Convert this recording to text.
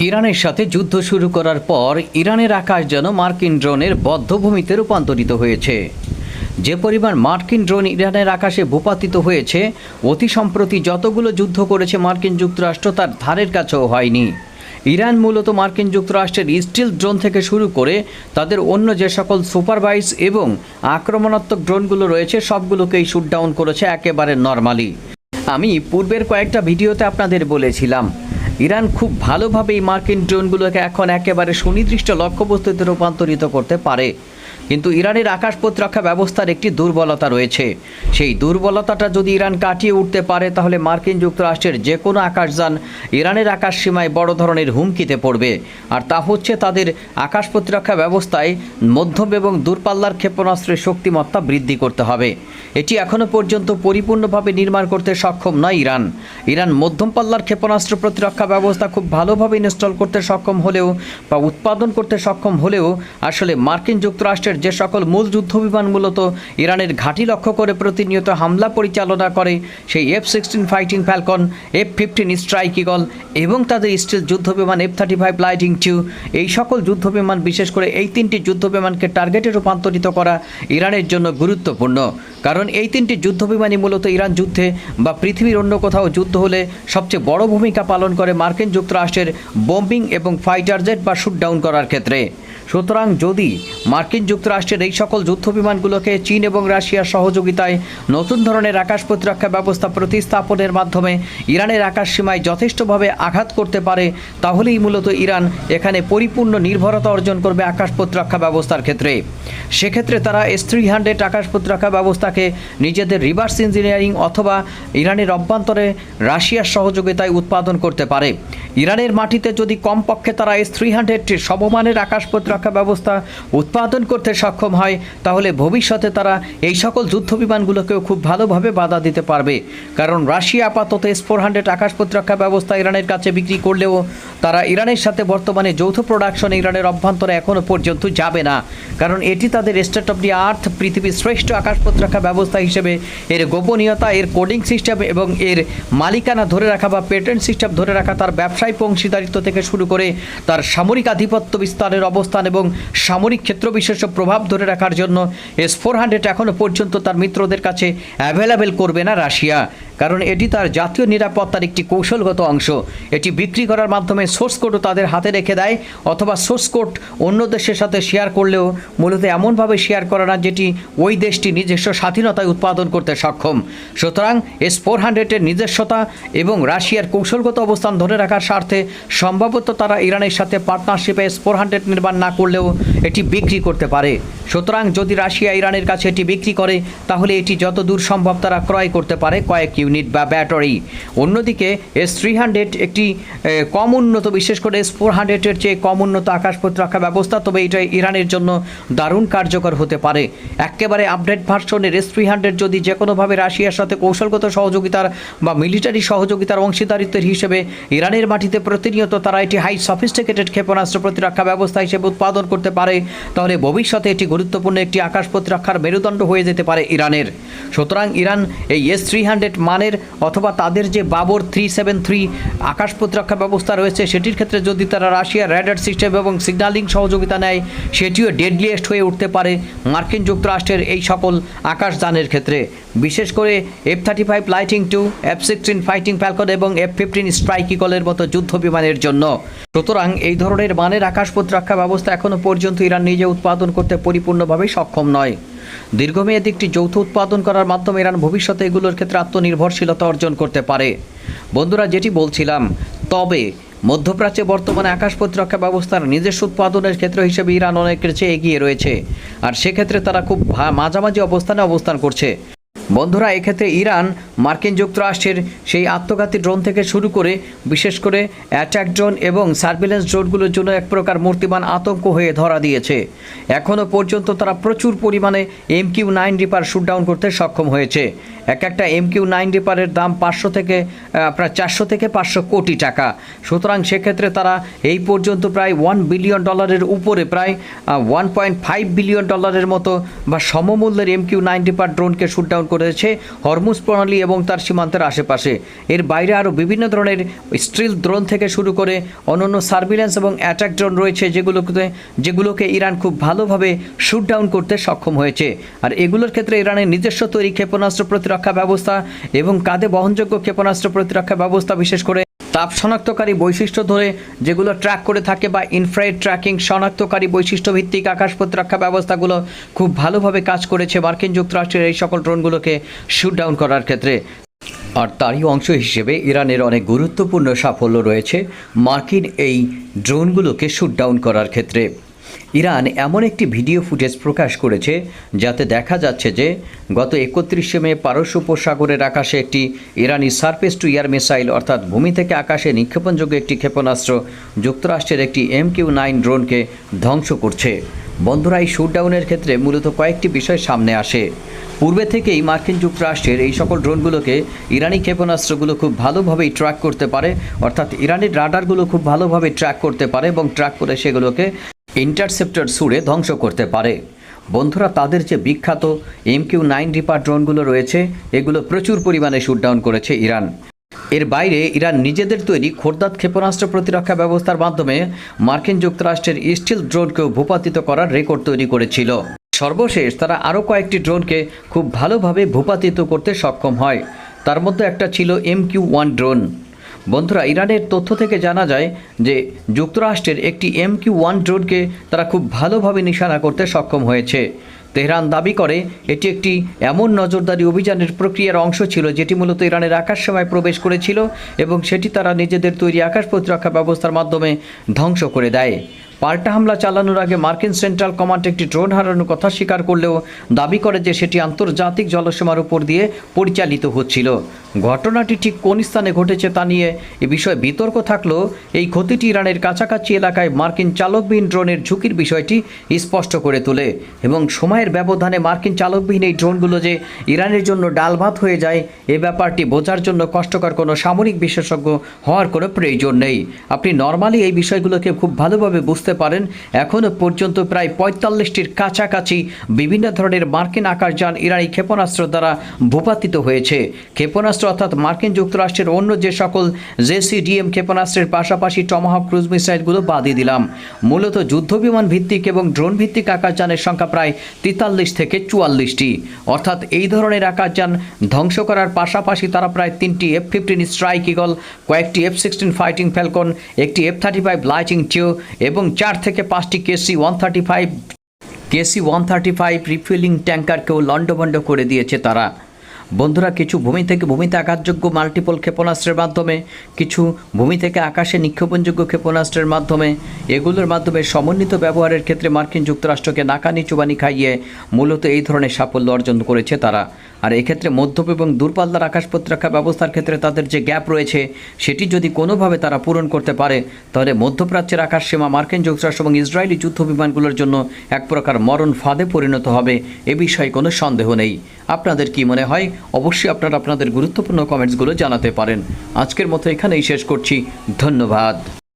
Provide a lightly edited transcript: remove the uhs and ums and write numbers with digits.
ইরানের সাথে যুদ্ধ শুরু করার পর ইরানের আকাশ যেন মার্কিন ড্রোনের বধ্যভূমিতে রূপান্তরিত হয়েছে। যে পরিমাণ মার্কিন ড্রোন ইরানের আকাশে ভূপাতিত হয়েছে, অতি সম্প্রতি যতগুলো যুদ্ধ করেছে মার্কিন যুক্তরাষ্ট্র তার ধারের কাছেও হয়নি। ইরান মূলত মার্কিন যুক্তরাষ্ট্রের স্টিল ড্রোন থেকে শুরু করে তাদের অন্য যে সকল সুপারভাইজ এবং আক্রমণাত্মক ড্রোনগুলো রয়েছে সবগুলোকেই শুটডাউন করেছে একেবারে নর্মালি। আমি পূর্বের কয়েকটা ভিডিওতে আপনাদের বলেছিলাম ইরান খুব ভালোভাবে এই মার্কিন ড্রোনগুলোকে এখন একেবারে সুনির্দিষ্ট লক্ষ্যবস্তুতে রূপান্তরিত করতে পারে, কিন্তু ইরানের আকাশ প্রতিরক্ষা ব্যবস্থার একটি দুর্বলতা রয়েছে। সেই দুর্বলতাটা যদি ইরান কাটিয়ে উঠতে পারে তাহলে মার্কিন যুক্তরাষ্ট্রের যে কোনো আকাশযান ইরানের আকাশ সীমায় বড় ধরনের হুমকিতে পড়বে। আর তা হচ্ছে তাদের আকাশ প্রতিরক্ষা ব্যবস্থায় মধ্যম এবং দূরপাল্লার ক্ষেপণাস্ত্রের শক্তিমত্তা বৃদ্ধি করতে হবে। এটি এখনও পর্যন্ত পরিপূর্ণভাবে নির্মাণ করতে সক্ষম নয় ইরান মধ্যম পাল্লার ক্ষেপণাস্ত্র প্রতিরক্ষা ব্যবস্থা খুব ভালোভাবে ইনস্টল করতে সক্ষম হলেও বা উৎপাদন করতে সক্ষম হলেও আসলে মার্কিন যুক্তরাষ্ট্রের যে সকল মূল যুদ্ধবিমান মূলত ইরানের ঘাঁটি লক্ষ্য করে প্রতিনিয়ত হামলা পরিচালনা করে, সেই F-16 fighting Falcon, F-15 strike eagle এবং তাদের স্টিল যুদ্ধবিমান F-35 লাইটিং II, এই সকল যুদ্ধবিমান বিশেষ করে এই তিনটি যুদ্ধবিমানকে টার্গেটে রূপান্তরিত করা ইরানের জন্য গুরুত্বপূর্ণ। কারণ এই তিনটি যুদ্ধবিমানই মূলত ইরান যুদ্ধে বা পৃথিবীর অন্য কোথাও যুদ্ধ হলে সবচেয়ে বড় ভূমিকা পালন করে মার্কিন যুক্তরাষ্ট্রের বোম্বিং এবং ফাইটার জেট বা শুটডাউন করার ক্ষেত্রে। সুতরাং যদি মার্কিন যুক্তরাষ্ট্রের এই সকল যুদ্ধবিমানগুলোকে চীন এবং রাশিয়ার সহযোগিতায় নতুন ধরনের আকাশ প্রতিরক্ষা ব্যবস্থা প্রতিস্থাপনের মাধ্যমে ইরানের আকাশ সীমায় যথেষ্টভাবে আঘাত করতে পারে, তাহলেই মূলত ইরান এখানে পরিপূর্ণ নির্ভরতা অর্জন করবে আকাশ প্রতিরক্ষা ব্যবস্থার ক্ষেত্রে। সেক্ষেত্রে তারা S-300 আকাশ প্রতিরক্ষা ব্যবস্থাকে নিজেদের রিভার্স ইঞ্জিনিয়ারিং অথবা ইরানের অভ্যন্তরে রাশিয়ার সহযোগিতায় উৎপাদন করতে পারে। ইরানের মাটিতে যদি কমপক্ষে তারা S-300 সমমানের আকাশ প্রতিরক্ষা ব্যবস্থা উৎপাদন করতে সক্ষম হয়, তাহলে ভবিষ্যতে তারা এই সকল যুদ্ধবিমানগুলোকেও খুব ভালোভাবে বাধা দিতে পারবে। কারণ রাশিয়া আপাতত S-400 আকাশ প্রতিরক্ষা ব্যবস্থা ইরানের কাছে বিক্রি করলেও তারা ইরানের সাথে বর্তমানে যৌথ প্রোডাকশন ইরানের অভ্যন্তরে এখনও পর্যন্ত যাবে না, কারণ এটি তাদের স্টেট অফ দি আর্থ পৃথিবীর শ্রেষ্ঠ আকাশ প্রতিরক্ষা ব্যবস্থা হিসেবে এর গোপনীয়তা, এর কোডিং সিস্টেম এবং এর মালিকানা ধরে রাখা বা পেটেন্ট সিস্টেম ধরে রাখা, তার ব্যবসায়িক অংশীদারিত্ব থেকে শুরু করে তার সামরিক আধিপত্য বিস্তারের অবস্থান এবং সামরিক ক্ষেত্রবিশেষ প্রভাব ধরে রাখার জন্য S-400 এখনও পর্যন্ত তার মিত্রদের কাছে অ্যাভেলেবেল করবে না রাশিয়া, কারণ এটি তার জাতীয় নিরাপত্তার একটি কৌশলগত অংশ। এটি বিক্রি করার মাধ্যমে সোর্স কোডও তাদের হাতে রেখে দেয়, অথবা সোর্স কোড অন্য দেশের সাথে শেয়ার করলেও মূলত এমনভাবে শেয়ার করে না যেটি ওই দেশটি নিজস্ব স্বাধীনতায় উৎপাদন করতে সক্ষম। সুতরাং S-400 নিজস্বতা এবং রাশিয়ার কৌশলগত অবস্থান ধরে রাখার স্বার্থে সম্ভবত তারা ইরানের সাথে পার্টনারশিপে S-400 নির্মাণ না করলেও এটি বিক্রি করতে পারে। সুতরাং যদি রাশিয়া ইরানের কাছে এটি বিক্রি করে তাহলে এটি যত দূর সম্ভব তারা ক্রয় করতে পারে কয়েক ইউনিট বা ব্যাটারি। অন্যদিকে S-300 একটি কম উন্নত, বিশেষ করে S-400 চেয়ে কম উন্নত আকাশ প্রতিরক্ষা ব্যবস্থা, তবে এটা ইরানের জন্য দারুণ কার্যকর হতে পারে। একেবারে আপডেট ভার্সনের S-300 যদি যে কোনোভাবে রাশিয়ার সাথে কৌশলগত সহযোগিতার বা মিলিটারি সহযোগিতার অংশীদারিত্বের হিসেবে ইরানের মাটিতে প্রতিনিয়ত তারা এটি হাই সফিস্টিকেটেড ক্ষেপণাস্ত্র প্রতিরক্ষা ব্যবস্থা হিসেবে উৎপাদন করতে পারে, তাহলে ভবিষ্যতে এটি গুরুত্বপূর্ণ একটি আকাশ প্রতিরক্ষার মেরুদণ্ড হয়ে যেতে পারে ইরানের। সুতরাং ইরান এই S-300 মানের অথবা তাদের যে বাবর 373 আকাশ প্রতিরক্ষা ব্যবস্থা রয়েছে সেটির ক্ষেত্রে যদি তারা রাশিয়ার র্যাডার সিস্টেম এবং সিগন্যালিং সহযোগিতা নেয়, সেটিও ডেডলিয়েস্ট হয়ে উঠতে পারে মার্কিন যুক্তরাষ্ট্রের এই সকল আকাশযানের ক্ষেত্রে, বিশেষ করে F-35 lighting II, F-16 fighting Falcon এবং F-15 স্ট্রাইক ঈগলের মতো যুদ্ধ বিমানের জন্য। সুতরাং এই ধরনের মানের আকাশ প্রতিরক্ষা ব্যবস্থা এখনও পর্যন্ত ইরান নিজে উৎপাদন করতে পরিপূর্ণভাবে সক্ষম নয়। দীর্ঘমেয়াদী একটি যৌথ উৎপাদন করার মাধ্যমে ইরান ভবিষ্যতে এগুলোর ক্ষেত্রে আত্মনির্ভরশীলতা অর্জন করতে পারে। বন্ধুরা, যেটি বলছিলাম, তবে মধ্যপ্রাচ্যে বর্তমানে আকাশ প্রতিরক্ষা ব্যবস্থার নিজস্ব উৎপাদনের ক্ষেত্র হিসেবে ইরান অনেকের চেয়ে এগিয়ে রয়েছে, আর সেক্ষেত্রে তারা খুব মাঝামাঝি অবস্থানে অবস্থান করছে। বন্ধুরা, এক্ষেত্রে ইরান মার্কিন যুক্তরাষ্ট্রের সেই আত্মঘাতী ড্রোন থেকে শুরু করে বিশেষ করে অ্যাটাক ড্রোন এবং সার্ভিলেন্স ড্রোনগুলোর জন্য এক প্রকার মূর্তিমান আতঙ্ক হয়ে ধরা দিয়েছে। এখনও পর্যন্ত তারা প্রচুর পরিমাণে MQ-9 রিপার শুটডাউন করতে সক্ষম হয়েছে। একটা MQ-9 রিপারের দাম 500 থেকে প্রায় 400 থেকে 500 কোটি টাকা। সুতরাং সেক্ষেত্রে তারা এই পর্যন্ত প্রায় $1 বিলিয়ন উপরে, প্রায় $1.5 বিলিয়ন মতো বা সমমূল্যের MQ-9 রিপার ড্রোনকে শুটডাউন করেছে হরমুজ প্রণালী এবং তার সীমান্তের আশেপাশে। এর বাইরে আরও বিভিন্ন ধরনের স্টিল ড্রোন থেকে শুরু করে অন্যান্য সার্ভিল্যান্স এবং অ্যাটাক ড্রোন রয়েছে, যেগুলোকে ইরান খুব ভালোভাবে শুট ডাউন করতে সক্ষম হয়েছে। আর এগুলোর ক্ষেত্রে ইরানের নিজস্ব তৈরি ক্ষেপণাস্ত্র প্রতিরক্ষা ব্যবস্থা এবং কাঁধে বহনযোগ্য ক্ষেপণাস্ত্র প্রতিরক্ষা ব্যবস্থা, বিশেষ করে তাপ শনাক্তকারী বৈশিষ্ট্য ধরে যেগুলো ট্র্যাক করে থাকে বা ইনফ্রারেড ট্র্যাকিং শনাক্তকারী বৈশিষ্ট্য ভিত্তিক আকাশ প্রতিরক্ষা ব্যবস্থাগুলো খুব ভালোভাবে কাজ করেছে মার্কিন যুক্তরাষ্ট্রের এই সকল ড্রোনগুলোকে শুট ডাউন করার ক্ষেত্রে। আর তারই অংশ হিসেবে ইরানের অনেক গুরুত্বপূর্ণ সাফল্য রয়েছে মার্কিন এই ড্রোনগুলোকে শুট ডাউন করার ক্ষেত্রে। ইরান এমন একটি ভিডিও ফুটেজ প্রকাশ করেছে যাতে দেখা যাচ্ছে যে গত 31শে মে পারস্য উপসাগরের আকাশে একটি ইরানি সারফেস টু এয়ার মিসাইল, অর্থাৎ ভূমি থেকে আকাশে নিক্ষেপণযোগ্য একটি ক্ষেপণাস্ত্র যুক্তরাষ্ট্রের একটি MQ-9 ড্রোনকে ধ্বংস করছে। বন্ধুরা, এই শুটডাউনের ক্ষেত্রে মূলত কয়েকটি বিষয় সামনে আসে। পূর্বে থেকেই মার্কিন যুক্তরাষ্ট্রের এই সকল ড্রোনগুলোকে ইরানি ক্ষেপণাস্ত্রগুলো খুব ভালোভাবেই ট্র্যাক করতে পারে, অর্থাৎ ইরানের রাডারগুলো খুব ভালোভাবে ট্র্যাক করতে পারে এবং ট্র্যাক করে সেগুলোকে ইন্টারসেপ্টর ছুড়ে ধ্বংস করতে পারে। বন্ধুরা, তাদের যে বিখ্যাত MQ-9 রিপার ড্রোনগুলো রয়েছে, এগুলো প্রচুর পরিমাণে শুটডাউন করেছে ইরান। এর বাইরে ইরান নিজেদের তৈরি খোরদাদ ক্ষেপণাস্ত্র প্রতিরক্ষা ব্যবস্থার মাধ্যমে মার্কিন যুক্তরাষ্ট্রের স্টিল ড্রোনকেও ভূপাতিত করার রেকর্ড তৈরি করেছিল। সর্বশেষ তারা আরও কয়েকটি ড্রোনকে খুব ভালোভাবে ভূপাতিত করতে সক্ষম হয়। তার মধ্যে একটা ছিল MQ-1 ড্রোন। বন্ধুরা, ইরানের তথ্য থেকে জানা যায় যে যুক্তরাষ্ট্রের একটি MQ-1 ড্রোনকে তারা খুব ভালোভাবে নিশানা করতে সক্ষম হয়েছে। তেহরান দাবি করে এটি একটি এমন নজরদারি অভিযানের প্রক্রিয়ার অংশ ছিল যেটি মূলত ইরানের আকাশসীমায় প্রবেশ করেছিল এবং সেটি তারা নিজেদের তৈরি আকাশ প্রতিরক্ষা ব্যবস্থার মাধ্যমে ধ্বংস করে দেয়। পাল্টা হামলা চালানোর আগে মার্কিন সেন্ট্রাল কমান্ড একটি ড্রোন হারানোর কথা স্বীকার করলেও দাবি করে যে সেটি আন্তর্জাতিক জলসীমার উপর দিয়ে পরিচালিত হচ্ছিল। ঘটনাটি ঠিক কোন স্থানে ঘটেছে তা নিয়ে এ বিষয়ে বিতর্ক থাকলেও এই ক্ষতিটি ইরানের কাছাকাছি এলাকায় মার্কিন চালকবিহীন ড্রোনের ঝুঁকির বিষয়টি স্পষ্ট করে তোলে এবং সময়ের ব্যবধানে মার্কিন চালকবিহীন এই ড্রোনগুলো যে ইরানের জন্য ডাল ভাত হয়ে যায়, এ ব্যাপারটি বোঝার জন্য কষ্টকর কোনো সামরিক বিশেষজ্ঞ হওয়ার কোনো প্রয়োজন নেই। আপনি নর্মালি এই বিষয়গুলোকে খুব ভালোভাবে বুঝতে পারেন। এখনও পর্যন্ত প্রায় 45টির কাছাকাছি বিভিন্ন ধরনের মার্কিন আকাশযান ইরানি ক্ষেপণাস্ত্র দ্বারা ভূপাতিত হয়েছে। ক্ষেপণাস্ত্র অর্থাৎ মার্কিন যুক্তরাষ্ট্রের অন্য যে সকল JCDM ক্ষেপণাস্ত্রের পাশাপাশি টমাহক ক্রুজ মিসাইলগুলো বাদই দিলাম। মূলত যুদ্ধবিমান ভিত্তিক এবং ড্রোন ভিত্তিক আকাশযানের সংখ্যা প্রায় 43 থেকে 44টি। অর্থাৎ এই ধরনের আকাশযান ধ্বংস করার পাশাপাশি তারা প্রায় 3টি F-15 স্ট্রাইক ইগল, কয়েকটি F-16 ফাইটিং ফ্যালকন, একটি F-35 লাইটিং টিউ এবং 4 থেকে 5টি KC-135 রিফুয়েলিং ট্যাঙ্কারকেও লণ্ডভণ্ড করে দিয়েছে তারা। বন্ধুরা, কিছু ভূমি থেকে ভূমিতে আঘাতযোগ্য মাল্টিপল ক্ষেপণাস্ত্রের মাধ্যমে, কিছু ভূমি থেকে আকাশে নিক্ষেপণযোগ্য ক্ষেপণাস্ত্রের মাধ্যমে, এগুলোর মাধ্যমে সমন্বিত ব্যবহারের ক্ষেত্রে মার্কিন যুক্তরাষ্ট্রকে নাকানি চুবানি খাইয়ে মূলত এই ধরনের সাফল্য অর্জন করেছে তারা। আর এক্ষেত্রে মধ্যম এবং দূরপাল্লার আকাশ প্রতিরক্ষা ব্যবস্থার ক্ষেত্রে তাদের যে গ্যাপ রয়েছে সেটি যদি কোনোভাবে তারা পূরণ করতে পারে, তাহলে মধ্যপ্রাচ্যের আকাশ সীমা মার্কিন যুক্তরাষ্ট্র এবং ইসরায়েলি যুদ্ধ বিমানগুলোর জন্য এক প্রকার মরণ ফাঁদে পরিণত হবে, এ বিষয়ে কোনো সন্দেহ নেই। আপনাদের কি মনে হয়? অবশ্যই আপনারা আপনাদের গুরুত্বপূর্ণ কমেন্টসগুলো জানাতে পারেন। আজকের মতো এখানেই শেষ করছি। ধন্যবাদ।